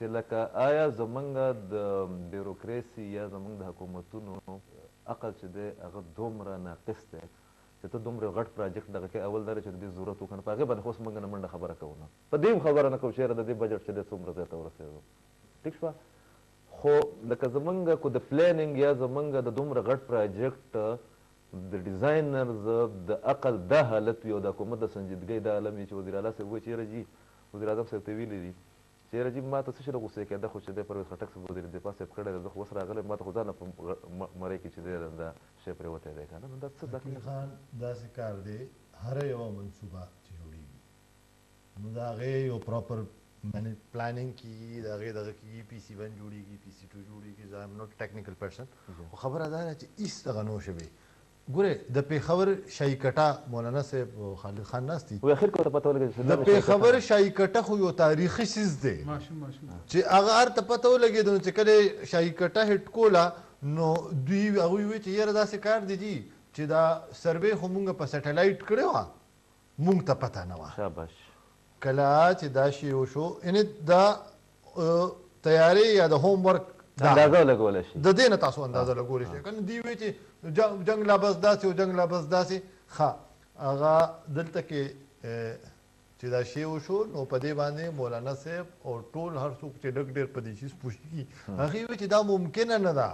چې لکه آیا زمونږ د بیروکراسي یا زمونږ د حکومتونو عقل چې دی هغه دومره ناقص دی چې ته دومره غټ پراجیکټ دغه کې اول دا چې د دې ضرورت وکړو په هغې باندې خو اوس موږ نه منډه خبره کوو نه په دې هم خبره نه کوو چې یاره د دې بجټ چې دی څومره ځای ته ورسېدو ټیک شوه خو لکه زمونږ کو د پلانینګ یا زمونږ د دومره غټ پراجیکټ د ډیزاینرز د عقل دا حالت وي او د حکومت د سنجیدګۍ دا عالم وي چې وزیر اعلی صاحب وایي چې یاره جي وزیر اعظم صاحب ته ویلي دي چې یاره جي ما ته څه شي له غوسې کېده خو چې دی پرویز خټک صاحب وزیر دفاع صاحب کړی دی زه خو اوس راغلی ما ته خو ځان په مرۍ کې چې دی دا شی پرېوتی دی که نه نو دا څه وکیل خان داسې کار دی هره یوه منصوبه چې جوړېږي نو د هغې یو پراپر پلانینګ کېږي د هغې دغه کېږي پي سي 1 جوړېږي پي سي 2 جوړېږي زه ایم نوټ ټیکنیکل پرسن خو خبره دا ده چې هېڅ دغه نه شوې ګورې د پېښور شاهي کټه مولانا صاحب خالد خان ناست دي د پېښور شاهي کټه خو یو تاریخي څیز دی چې هغه هر ته پته ولګېده نو چې کله شاهي کټه هټ کوله نو دوی هغوی وایي چې یاره داسې کار دی جي چې دا سروې خو مونږ په سیټلایټ کړې وه مونږ ته پته نه وه کله چې دا شی وشو یعنې دا تیارې یا د هوم ورک اندازه لګولی شي د دې نه تاسو اندازه لګولی شئ که نه دوی وایي چې جنګ لا بس داسې او جنګ لا بس داسې ښه هغه دلته کې چې دا شی وشو نو په دې باندې مولانا صاحب او ټول هر څوک چې ډېر ډېر په دې شي پوښتي هغې وایي چې دا ممکنه نه ده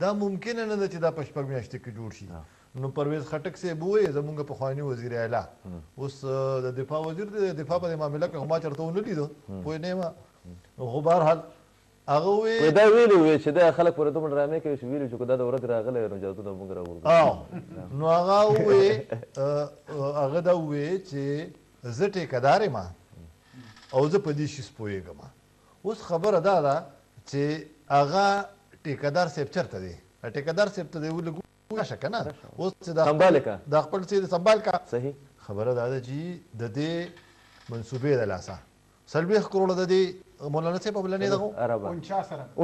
دا ممکنه نه ده چې دا په شپږ میاشتې کې جوړ شي نو پرویز خټک صاحب ووایي زمونږ پخواني وزیر اعلی اوس د دفاع وزیر دی د دفاع په دې معامله کې خو ما چېرته ونه لیدو پوه نه یم خو بهرحال هغه وایي دا ویلي وی چې دا خلک پورې دومره ډرامې کوي چې ویلي چې که دا د ورځې راغلی نو جادونه موږ راوړو نو هغه ووایي هغه دا ووایي چې زه ټیکهدار یم او زه په دې شي پوهېږم اوس خبره دا ده چې هغه ټیکهدار صاحب چېرته دی ټیکهدار صاحب ته دی ولګو شه که نه اوس چې دا خپل څه سنبال کا صحیح خبره دا ده چې د دې منصوبې د لاسه 40 کروڑه د دې مولانا صاحب په بلنې دغه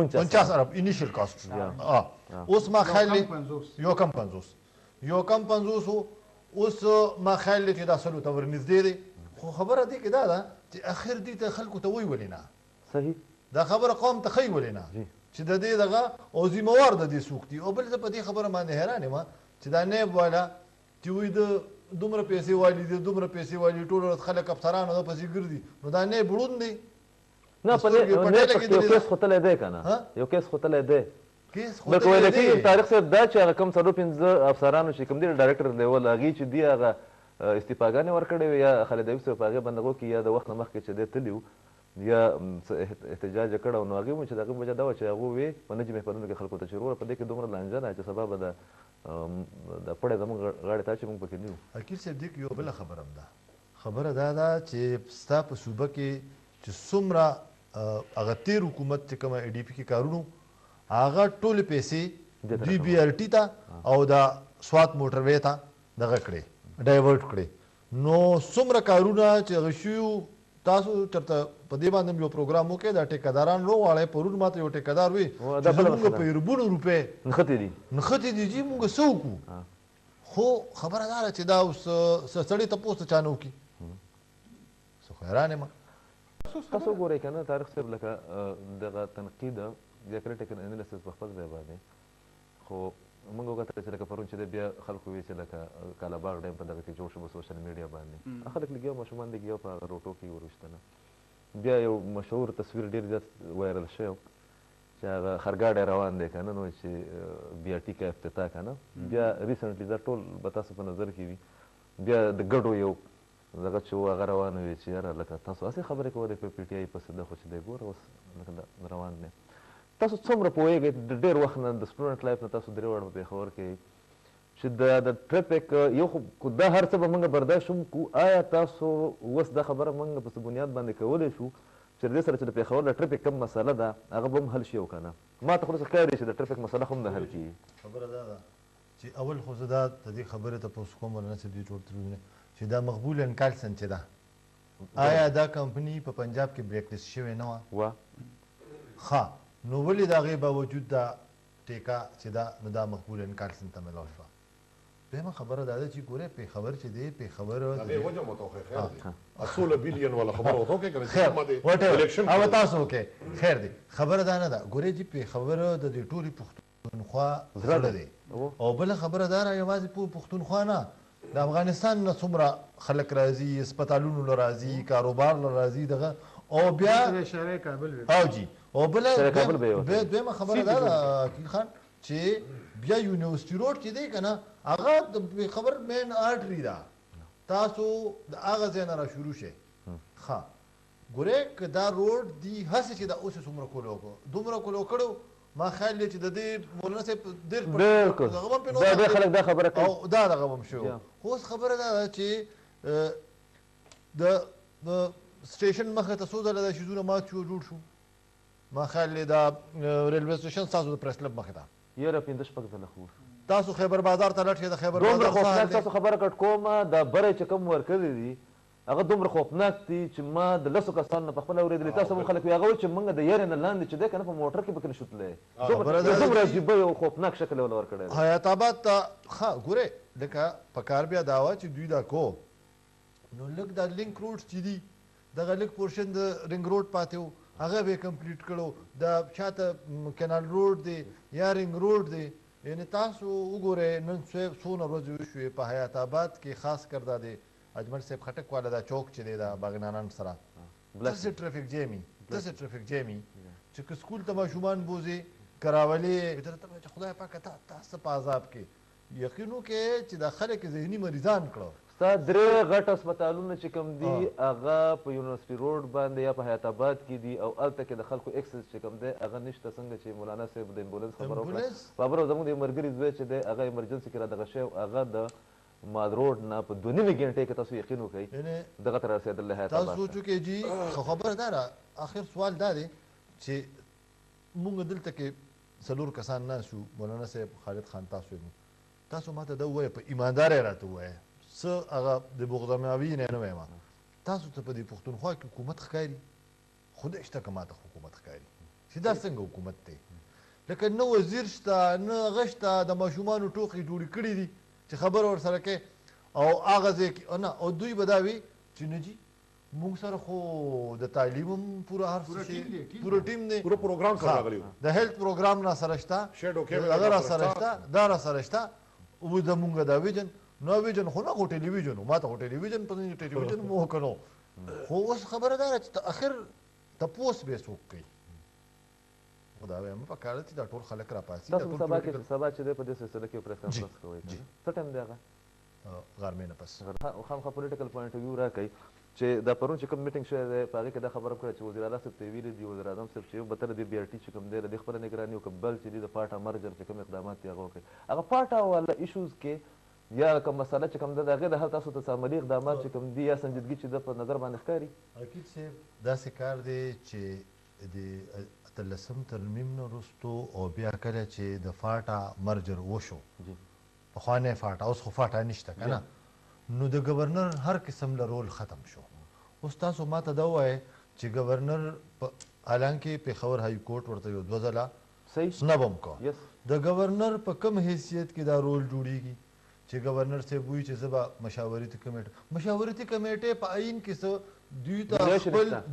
49 ارب انیشل کاست اوس ما خیال یو کم 50 اوس ما خیال چې دا سلو ته ورنږدې دی خو خبره دې کې دا ده چې اخر دې ته خلکو ته وایي ولې نه صحیح دا خبره قوم ته ښیي ولې نه چې د دې دغه او ذمهوار د دې څوک دي او بل زه په دې خبره باندې حیران یم چې دا نیب والا چې وایي د دومره پیسې والي دي دومره پیسې والي ټول ورځ خلک افسران د پسې ګرځي نو دا نیب ړوند دی نه په یو کیس ختلی دی که نه یو کیس ختلی دی بلکې ویل کېږي طارق صاحب دا چې هغه کوم 4-5 افسرانو چې کوم دي ډایرکټر لیول هغې چې دي هغه استعفاګانې ورکړې وې یا خالد ایوب صاحب په هغې باندې هغو کې یا د وخت نه مخکې چې دی تلي وو یا احتجاج یې کړی نو هغې وایي چې د هغې وجه دا وه چې هغو وې په نجم محفلونو کې خلکو ته چې وروره په دې کې دومره لانجه ده چې سبا به د پړی زموږ غاړې ته چې موږ پکې نه یو حکیل صاحب دې کې یو بله خبره هم ده خبره دا ده چې ستا په صوبه کې چې څومره هغه تېر حکومت چې کومه ای ډي پي کې کارونو هغه ټولې پیسې دوی بي آر ټي ته او د سوات موټروې ته دغه کړې ډایورټ کړې نو څومره کارونه چې هغه شوي تاسو چېرته په دې باندې یو پروګرام وکړئ دا ټیکهداران راوغواړئ پرون ماته یو ټیکهدار وي چې زموږ په اربونو روپۍ نښتې دي جي موږ څه وکړو خو خبره دا ده چې دا اوس سړی تپوس ته چا نه وکړي زه خو حیران یم تاسو وګورئ که نه طارق صاحب لکه دغه تنقید یا کریټیکل انالیسس په خپل ځای باندې خو موږ وکتل چې لکه پرون چې دی بیا خلکو وایي چې لکه کالاباغ ډیم په دغه کې جوړ شو په سوشل میډیا باندې خلک لګیا ماشومان لګیا په هغه روټو کې وروسته بیا یو مشهور تصویر ډېر زیات وایرل شوی چې هغه خرګاډی روان دی که نه نو چې بي آر ټي کا افتتاح که نه بیا ریسنټلی دا ټول به تاسو په نظر کې وي بیا د ګډو یو دغه چې و هغه روان وي چې یاره لکه تاسو هسې خبرې کولې په پي ټي آی پسې ده خو چې دی ګوره اوس لکه روان دی تاسو څومره پوهېږئ د ډېر وخت نه د سټوډنټ لایف نه تاسو درې واړه په پېښور کې چې د ټریفک یو خو دا هر څه به موږ برداشت هم کړو آیا تاسو اوس دا خبره موږ په څه بنیاد باندې کولی شو چې د دې سره چې د پېښور د ټریفک کوم مسله ده هغه به هم حل شي او که نه ما ته خو داسې ښکاري چې د ټریفک مسله خو هم نه حل کېږي خبره دا ده چې اول خو زه دا د دې خبرې تپوس کوم مولانا صاحب دې ټول ترونه چې دا مقبول اینډ کارلسن چې ده آیا دا کمپني په پنجاب کې بریک لیست شوې نه وه ښه نو ولې د هغې باوجود دا ټیکه چې ده نو دا مقبول اینډ کارلسن ته میلاو شوه دویمه خبره دا ده چې ګورئ پېښور چې دی پېښور هغې وجه مو ته وښیي خیر دی 16 بلیون والا خبره ورته وکړئ که خیر وټیور او تاسو وکړئ خیر دی خبره دا نه ده ګورې جي پېښور د دې ټولې پښتونخوا زړه دی او بله خبره دا ده یوازې پښتونخوا نه د افغانستان نه څومره خلک راځي هسپتالونو له راځي کاروبار له راځي دغه او بیا شهر کابل او جی او بله دویمه خبره دا ده حقیق خان چې بیا یونیورسټي روډ چې دی که نه هغه د پېښور مین آرټري ده تاسو د هغه ځای نه را شروع شئ ښه ګورې که دا روډ دی هسې چې دا اوس یې څومره کولو وکړو دومره کولو کړو ما خیال دی چې د دې مولانا صاحب ډېر خلک دا خبره کوي او دا دغه هم شوی خو اوس خبره دا ده چې د سټیشن مخې ته څو ځله دا شیزونه مات شو جوړ شو ما خیال دی دا ریلوے سټیشن ستاسو د پریس کلب مخې ته یاره 15 شپږ ځله خو تاسو خیبر بازار ته لاړ شئ د خیبر دومره بازار خوفناک تاسو خبره کټ کومه دا بری چې کوم ورکړي دي هغه دومره خوفناک دي چې ما د لسو کسانو نه په خپله اورېدلي تاسو هم خلک وي هغه وایي چې موږ د یارې نه لاندې چې دی که نه په موټر کې پکې نه شو تللی دومره عجیبه یو خوفناک شکل یې ورله ورکړی دی حیات آباد ته ښه ګورې لکه په کار بیا دا وه چې دوی دا کو نو لږ دا لینک روډ چې دي دغه لږ پورشن د رنګ روډ پاتې و هغه به یې کمپلیټ کړو دا شاته کینال روډ دی یا رنګ روډ دی یعنې تاسو وګورئ نن څونه ورځې وشوې په حیات آباد کې خاص کر دا دی اجمل صاحب خټک والا دا چوک چې دی دا باغنانان سره داسې ټرافیک جیمي داسې ټرافیک جیمي چې که سکول ته ماشومان بوځي کراولې درته چې خدای پاکه تاسو په عذاب کې یقین وکړئ چې دا خلک ذهني مریضان کړو ستا درې غټ هسپتالونه چې کوم دي هغه په یونیورسټي روډ باندې یا په حیات آباد کې دي او هلته کې د خلکو اکسس چې کوم دی هغه نشته څنګه چې مولانا صاحب د امبولانس خبره وکړه بابر زموږ د یو ملګري زوی چې دی هغه ایمرجنسي کې را دغه شوی هغه د ماد روډ نه په 2 نیمې ګنټې کې تاسو یقین وکړئ دغه ته رسېدلی حیات آباد تاسو سوچو کې جي خبره دا ده آخر سوال دا دی چې مونږ دلته کې څلور کسان ناست شو مولانا صاحب خالد خان تاسو ماته دا ووایه په ایماندارۍ راته ووایه څه هغه د بغضماوي نه وایم تاسو ته په دې پښتونخوا کې حکومت ښکاري خدای شته که ماته حکومت ښکاري چې دا څنګه حکومت دی لکه نه وزیر شته نه هغه شته د ماشومانو ټوقې جوړې کړي دي چې خبره ورسره کوي او هغه ځای کې نه او دوی به دا وي چې نه جي موږ سره خو د تعلیم هم پوره هر څه شي پوره ټیم دی پوره پروګرام سره راغلی د هیلث پروګرام را سره شته هغه را سره شته دا را سره شته او زمونږ دا ویژن نو ویژن خو نه خو ټلویزیون ما ته خو ټلویزیون په ټلویزیون مو وکړو خو اوس خبره دا ده چې اخر تپوس به څوک کوي خدا وایم په کار چې دا ټول خلک را پاسي تاسو سبا چې دی په دې سلسله کې پریس کانفرنس کوئ څه ټایم دی هغه غرمې نه پس خامخا پولیټیکل پوینټ آف ویو راکوئ چې دا پرون چې کوم میټینګ شوی دی په هغې کې دا خبره کړې چې وزیر اعلی صاحب ته یې ویلي دي وزیر اعظم صاحب چې یو بتره د بي آر ټي چې کوم دی د دې خپله نګراني وکړه بل چې دي د پاټا مرجر چې کوم اقدامات دي هغه وکړي هغه پاټا والا ایشوز کې یا کوم مسله چې کوم ده د هغې د حل تاسو ته عملي اقدامات چې کوم دي یا سنجیدګي چې ده په نظر باندې ښکاري حقیق صاحب داسې کار دی چې د 18 ترمیم نه وروستو او بیا کله چې د فاټا مرجر وشو پخوانی فاټا اوس خو فاټا نشته که نه نو د ګورنر هر قسم له رول ختم شو اوس تاسو ما ته دا ووایئ چې ګورنر حالانکې پېښور های کورټ ورته یو 2 ځله سنب هم کو د ګورنر په کم حیثیت کې دا رول جوړیږي چې ګورنر صاحب وایي چې زه به مشاورتي کمیټې په آئین کې څه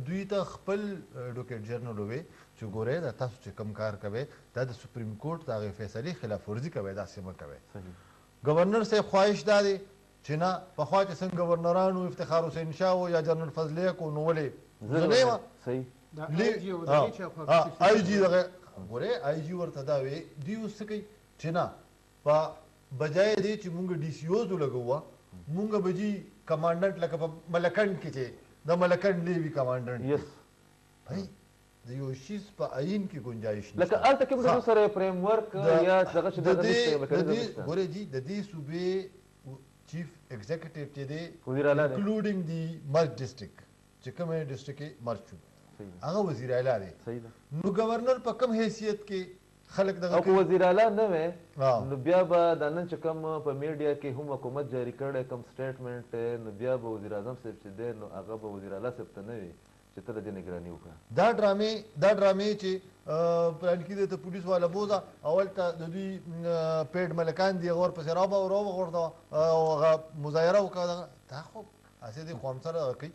دوی ته خپل ایډوکیټ جنرال ووایي چې ګورئ دا تاسو چې کوم کار کوئ دا د سپریم کورټ د هغې فیصلې خلاف ورزي کوئ داسې مه کوئ ګورنر صاحب خواهش دا دی چې نه پخوا چې څنګه ګورنرانو افتخار حسین شاه و یا جنرال فضل یک و نو ولې زه نه یم آی جي دغه ګورئ آی جي ورته دا وایي دوی اوس څه کوي چې نه په بجای دی چې مونږ ډي سی اوز ولګوه مونږ به جي کمانډنټ لکه په ملکنډ کې چې د ملکنډ لیوي کمانډنټ بھائی د یو شیز په آئین کې گنجایش نشته لکه هلته کې به سره فریم ورک یا دغه چې دغه نشته ګورئ جي د دې صوبې چیف ایگزیکټیو چې دی انکلوډینګ دی مرج ډسټرکټ چې کومه ډسټرکټ کې مرج شو هغه وزیر اعلی دی نو گورنر په کم حیثیت کې خلک دغه او وزیر اعلی نه وې نو بیا به دا نن چې کوم په میډیا کې هم حکومت جاری کړی کوم سټیټمنټ نو بیا به وزیر اعظم صاحب چې دی نو هغه به وزیر اعلی صاحب ته نه وي چې ته د دې نګراني وکړه دا ډرامې چې پلان کې دی ته پولیس والا بوځه اول ته د دوی پیډ ملکان دي هغه ورپسې راوغورځوه او هغه مظاهره وکړه دا خو هسې دی خو هم سره کوي